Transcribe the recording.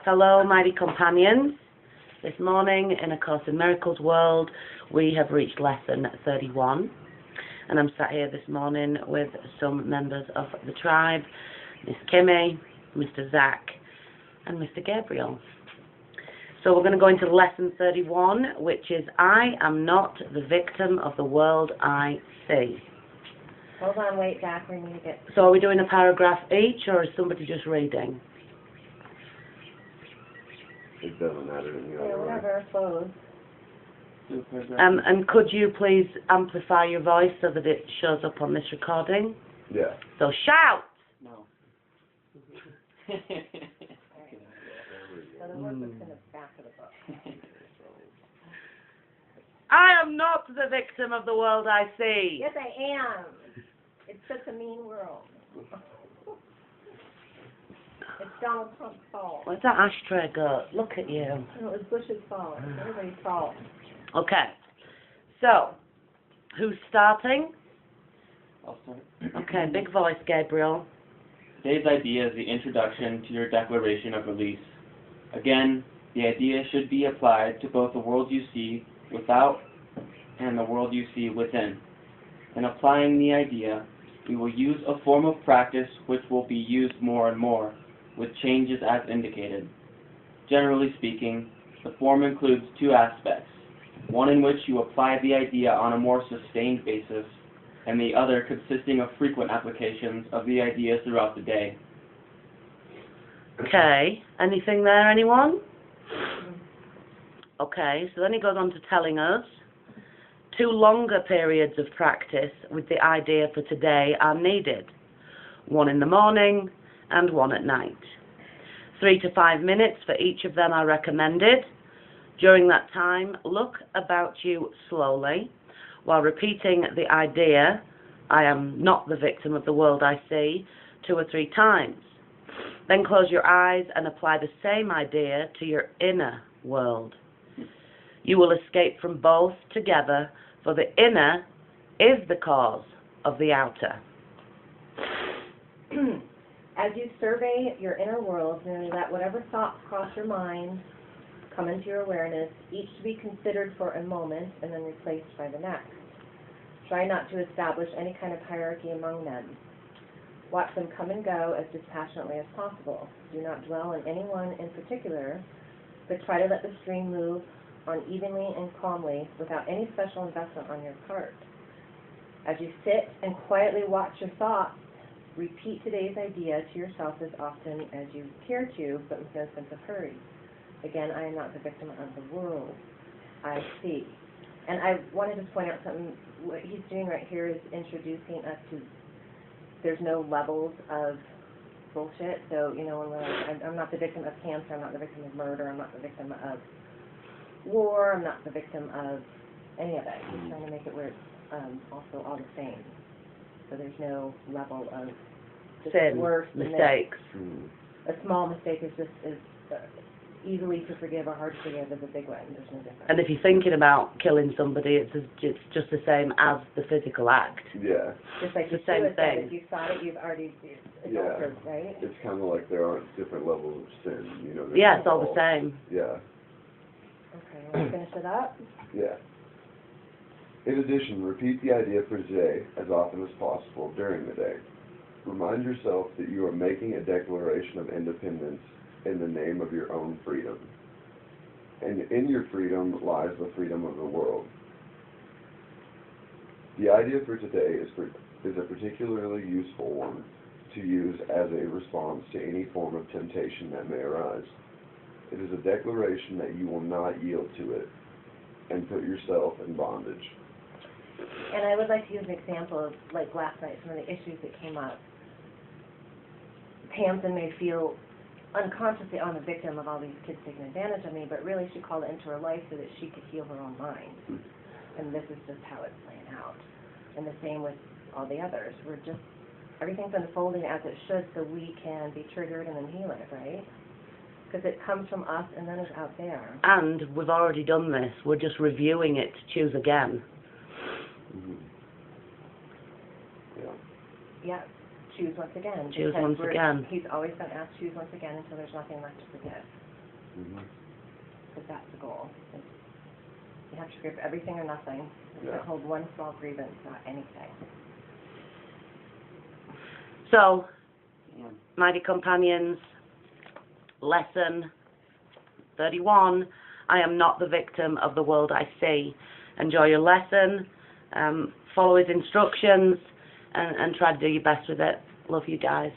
Hello, mighty companions. This morning, in A Course in Miracles world, we have reached lesson 31. And I'm sat here this morning with some members of the tribe, Miss Kimmy, Mr. Zach, and Mr. Gabriel. So we're going to go into lesson 31, which is, I am not the victim of the world I see. Hold on, wait, Zach, we need to get... So are we doing a paragraph each, or is somebody just reading? It doesn't matter in the other way. Whatever flows. And could you please amplify your voice so that it shows up on this recording? Yeah. So shout! No. So the workbook's in the back of the book. I am not the victim of the world I see. Yes, I am. It's such a mean world. It's Donald Trump's fault. Where's that ashtray go? Look at you. No, it was Bush's fault. It's everybody's fault. Okay. So, who's starting? I'll start. Okay, big voice, Gabriel. Today's idea is the introduction to your declaration of release. Again, the idea should be applied to both the world you see without and the world you see within. In applying the idea, we will use a form of practice which will be used more and more, with changes as indicated. Generally speaking, the form includes two aspects, one in which you apply the idea on a more sustained basis, and the other consisting of frequent applications of the idea throughout the day. Okay, anything there, anyone? Okay, so then he goes on to telling us, 2 longer periods of practice with the idea for today are needed. 1 in the morning and 1 at night. 3 to 5 minutes for each of them are recommended. During that time, look about you slowly while repeating the idea, I am not the victim of the world I see, 2 or 3 times. Then close your eyes and apply the same idea to your inner world. You will escape from both together, for the inner is the cause of the outer. As you survey your inner world, know that whatever thoughts cross your mind come into your awareness, each to be considered for a moment and then replaced by the next. Try not to establish any kind of hierarchy among them. Watch them come and go as dispassionately as possible. Do not dwell on anyone in particular, but try to let the stream move on evenly and calmly without any special investment on your part. As you sit and quietly watch your thoughts, repeat today's idea to yourself as often as you care to, but with no sense of hurry. Again, I am not the victim of the world I see. And I wanted to point out something. What he's doing right here is introducing us to, there's no levels of bullshit. So, you know, when we're like, I'm not the victim of cancer, I'm not the victim of murder, I'm not the victim of war, I'm not the victim of any of it. He's trying to make it where it's also all the same. So there's no level of sin, worse mistakes. A small mistake is just easily to forgive or hard to forgive as a big one. There's no difference. And if you're thinking about killing somebody, it's just the same as the physical act. Yeah. Just like the the same suicide, thing. if you thought it, you've already, it's Yeah. altered, right? It's kind of like there aren't different levels of sin, you know. Yeah, it's all the same. Yeah. Okay, want to finish it up? Yeah. In addition, repeat the idea for today as often as possible during the day. Remind yourself that you are making a declaration of independence in the name of your own freedom. And in your freedom lies the freedom of the world. The idea for today is a particularly useful one to use as a response to any form of temptation that may arise. It is a declaration that you will not yield to it and put yourself in bondage. And I would like to use an example of, like last night, some of the issues that came up. Tamsin may feel unconsciously, I'm a victim of all these kids taking advantage of me, but really she called it into her life so that she could heal her own mind. And this is just how it's playing out. And the same with all the others. We're just, everything's unfolding as it should so we can be triggered and then heal it, right? Because it comes from us and then it's out there. And we've already done this. We're just reviewing it to choose again. Mm-hmm. Yeah. Yeah. choose once again. Choose because once again. He's always been asked choose once again until there's nothing left to forgive. Because that's the goal. You have to forgive everything or nothing. You can't hold one small grievance, not anything. So, mighty companions, lesson 31, I am not the victim of the world I see. Enjoy your lesson, follow his instructions, and try to do your best with it. Love you guys.